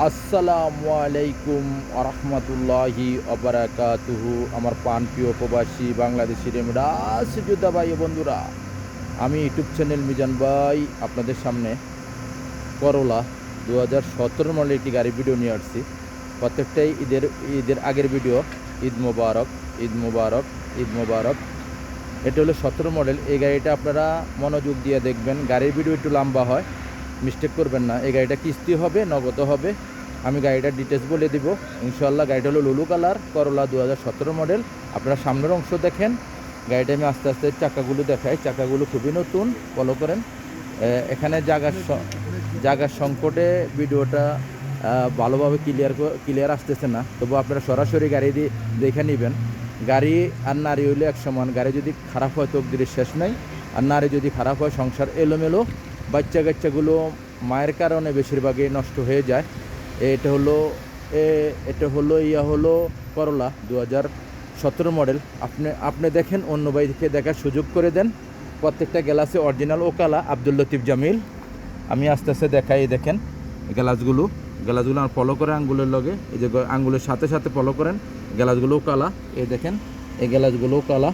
আসসালামু আলাইকুম আরহামতুল্লাহি আবরাকাতুহু। আমার প্রিয় প্রবাসী বাংলাদেশি রেমডাস যোদ্ধা ভাই ও বন্ধুরা, আমি ইউটিউব চ্যানেল মিজান ভাই আপনাদের সামনে করলা 2017 মডেল একটি গাড়ি ভিডিও নিয়ে আসছি। প্রত্যেকটাই ঈদের আগের ভিডিও। ঈদ মোবারক, ঈদ মোবারক, ঈদ মোবারক। এটা হলো 17 মডেল। এই গাড়িটা আপনারা মনোযোগ দিয়ে দেখবেন। গাড়ির ভিডিও একটু লম্বা হয়, মিস্টেক করবেন না। এই গাড়িটা কিস্তি হবে, নগদ হবে। আমি গাড়িটার ডিটেলস বলে দিব ইনশাল্লাহ। গাড়িটা হলো লুলু কালার, করলা 2017 মডেল। আপনারা সামনের অংশ দেখেন। গাড়িটা আমি আস্তে আস্তে চাকাগুলো দেখাই। চাকাগুলো খুবই নতুন, ফলো করেন। এখানে জায়গার সংকটে ভিডিওটা ভালোভাবে ক্লিয়ার আসতেছে না, তবু আপনারা সরাসরি গাড়ি দিয়ে দেখে নেবেন। গাড়ি আর নারী হইলে এক সমান। গাড়ি যদি খারাপ হয় তকদিরের শেষ নাই, আর নারী যদি খারাপ হয় সংসার এলোমেলো। বাচ্চা কাচ্চাগুলো মায়ের কারণে বেশিরভাগই নষ্ট হয়ে যায়। এটা হলো করলা 2017 মডেল। আপনি দেখেন, অন্য বাইকে দেখার সুযোগ করে দেন। প্রত্যেকটা গ্লাসে অরিজিনাল ওকালা আব্দুল লতিফ জামিল। আমি আস্তে আস্তে দেখাই। দেখেন গ্লাসগুলো আর ফলো করেন আঙ্গুলের লগে। এই যে আঙ্গুলের সাথে সাথে ফলো করেন। গ্লাসগুলোও কালা, এই দেখেন এই গ্লাসগুলোও কালা,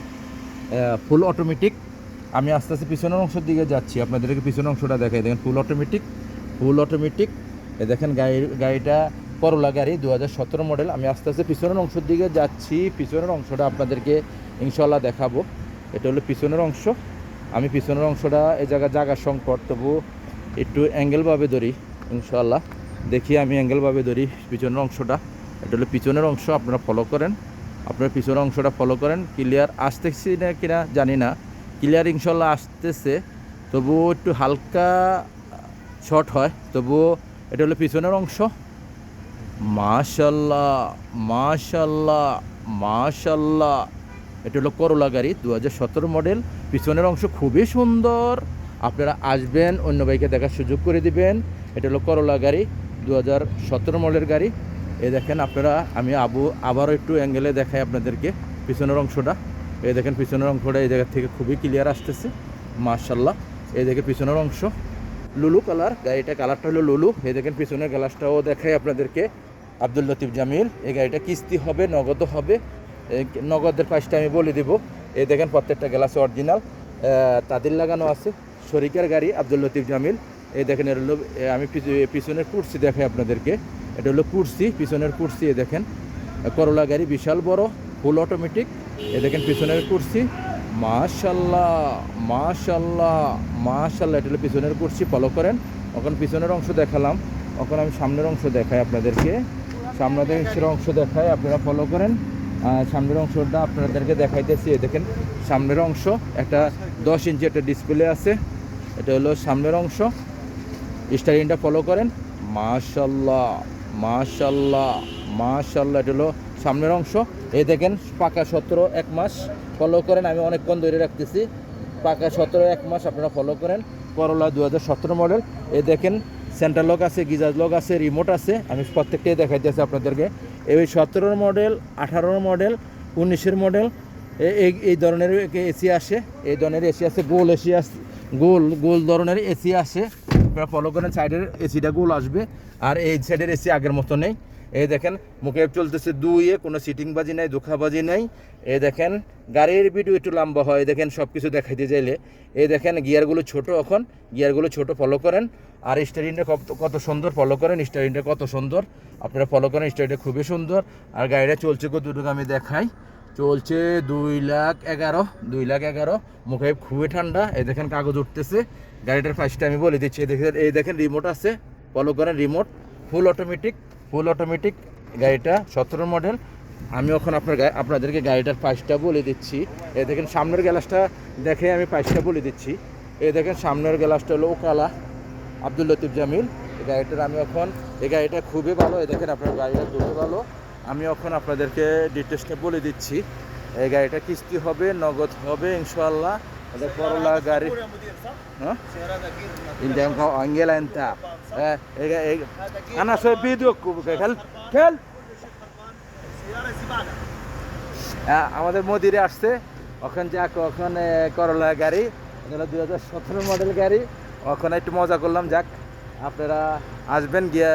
ফুল অটোমেটিক। আমি আস্তে আস্তে পিছনের অংশের দিকে যাচ্ছি, আপনাদেরকে পিছনের অংশটা দেখাই। দেখেন ফুল অটোমেটিক। এই দেখেন গাড়িটা করলা গাড়ি 2017 মডেল। আমি আস্তে আস্তে পিছনের অংশের দিকে যাচ্ছি। পিছনের অংশটা আপনাদেরকে ইনশাল্লাহ দেখাবো। এটা হলো পিছনের অংশ। আমি পিছনের অংশটা এই জায়গার সংকট, তবু একটু অ্যাঙ্গেলভাবে ধরি ইনশাল্লাহ। দেখি আমি অ্যাঙ্গেলভাবে ধরি পিছনের অংশটা। এটা হলো পিছনের অংশ, আপনারা ফলো করেন। আপনার পিছনের অংশটা ফলো করেন। ক্লিয়ার আসতেছি না কিনা জানি না, ক্লিয়ার ইনশাল্লাহ আসতেছে, তবুও একটু হালকা শর্ট হয়। তবুও এটা হলো পিছনের অংশ। মাশাল্লাহ, মাশাল্লাহ, মাশাল্লাহ। এটা হলো করলা গাড়ি 2017 মডেল। পিছনের অংশ খুবই সুন্দর। আপনারা আসবেন, অন্য বাইকে দেখার সুযোগ করে দিবেন। এটা হলো করলা গাড়ি 2017 মডেলের গাড়ি। এই দেখেন আপনারা, আমি আবারও একটু অ্যাঙ্গেলে দেখাই আপনাদেরকে পিছনের অংশটা। এই দেখেন পিছনের অংশটা এই জায়গা থেকে খুবই ক্লিয়ার আসতেছে। মাশাল্লাহ। এই দেখেন পিছনের অংশ লুলু কালার। গাড়িটা কালারটা হলো লুলু। এই দেখেন পিছনের গ্লাসটাও দেখাই আপনাদেরকে আব্দুল লতিফ জামিল। এই গাড়িটা কিস্তি হবে, নগদ হবে। নগদের প্রাইসটা আমি বলে দেবো। এই দেখেন প্রত্যেকটা গ্লাসে অরিজিনাল তাদের লাগানো আছে। শরিকের গাড়ি আব্দুল লতিফ জামিল। এই দেখেন এটা হলো, আমি পিছনের কুর্সি দেখাই আপনাদেরকে। এটা হলো কুর্সি, পিছনের কুর্সি। এই দেখেন করলা গাড়ি বিশাল বড়, ফুল অটোমেটিক। এই দেখেন পিছনের কুর্সি। মাশাল্লাহ, মাশাল্লাহ, মাশাল্লাহ। এটা হলো পিছনের কুর্সি, ফলো করেন। এখন পিছনের অংশ দেখালাম, এখন আমি সামনের অংশ দেখাই আপনাদেরকে। সামনের অংশ দেখাই, আপনারা ফলো করেন। সামনের অংশটা আপনাদেরকে দেখাইতেছি। দেখেন সামনের অংশ একটা 10 ইঞ্চি একটা ডিসপ্লে আছে। এটা হলো সামনের অংশ। স্টারিংটা ফলো করেন। মাশাল্লাহ, মাশাল্লাহ, মাশাল্লাহ। এটা হলো সামনের অংশ। এই দেখেন পাকা 17 1 মাস, ফলো করেন। আমি অনেকক্ষণ ধরে রাখতেছি। পাকা 17 1 মাস, আপনারা ফলো করেন। করলা 2017 মডেল। এই দেখেন সেন্টার লক আছে, গিজার লক আছে, রিমোট আছে। আমি প্রত্যেকটাই দেখাইতেছি আপনাদেরকে। এই 17 মডেল, 18 মডেল, 19 মডেল এই ধরনের এসি আসে। এই ধরনের এসি আছে, গোল এসি আসে, গোল ধরনের এসি আসে। আপনারা ফলো করেন। সাইডের এসিটা গোল আসবে, আর এই সাইডের এসি আগের মতো নেই। এই দেখেন মুখে চলতেছে 2-এ, কোনো সিটিংবাজি নাই, ধোঁকাবাজি নাই। এই দেখেন গাড়ির ভিডিও একটু লম্বা হয়। দেখেন সব কিছু দেখাইতে চাইলে। এই দেখেন গিয়ারগুলো ছোট, এখন গিয়ারগুলো ছোট, ফলো করেন। আর স্টারিংটা কত সুন্দর, ফলো করেন। স্টারিংটা কত সুন্দর, আপনারা ফলো করেন। স্টারিংটা খুবই সুন্দর। আর গাড়িটা চলছে কতটুকু আমি দেখাই। চলছে 2,11,000। মুখে খুবই ঠান্ডা। এই দেখেন কাগজ উঠতেছে। গাড়িটার প্রাইসটা আমি বলে দিচ্ছি। এই দেখেন রিমোট আছে, ফলো করেন। রিমোট ফুল অটোমেটিক গাড়িটা 17 মডেল। আমি এখন আপনাদেরকে গাড়িটার প্রাইসটা বলে দিচ্ছি। এই দেখেন সামনের গ্লাসটা দেখে আমি প্রাইসটা বলে দিচ্ছি। এই দেখেন সামনের গ্লাসটা হলো ওকালা আব্দুল লতিফ জামিল। এই গাড়িটা খুবই ভালো। এই দেখেন আপনার গাড়িটা খুবই ভালো। আমি এখন আপনাদেরকে ডিটেলসটা বলে দিচ্ছি। এই গাড়িটা কিস্তি হবে, নগদ হবে ইনশাআল্লাহ। এটা করলা গাড়ি। হ্যাঁ আঙ্গেল আনতা আনা সব ভিডিও খেল। আমাদের মদিরে আসছে, ওখানে ওখানে করলা গাড়ি 2017 মডেল গাড়ি। ওখানে একটু মজা করলাম। যাক আপনারা আসবেন গিয়ে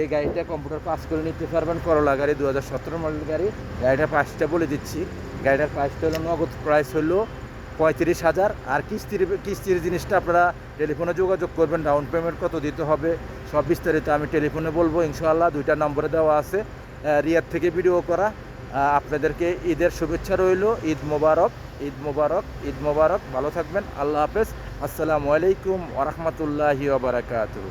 এই গাড়িটা কম্পিউটার পাস করে নিতে পারবেন। করলা গাড়ি 2017 মডেল গাড়ি। গাড়িটার প্রাইসটা বলে দিচ্ছি। গাড়িটার প্রাইসটা হলো নগদ প্রাইস হলো 35,000। আর কিস্তির জিনিসটা আপনারা টেলিফোনে যোগাযোগ করবেন, ডাউন পেমেন্ট কত দিতে হবে সব বিস্তারিত আমি টেলিফোনে বলবো ইনশাআল্লাহ। 2টা নম্বরে দেওয়া আছে। রিয়াদ থেকে ভিডিও করা। আপনাদেরকে ঈদের শুভেচ্ছা রইল। ঈদ মোবারক, ঈদ মোবারক, ঈদ মোবারক। ভালো থাকবেন। আল্লাহ হাফেজ। আসসালামু আলাইকুম ওয়া রাহমাতুল্লাহি ওয়া বারাকাতুহু।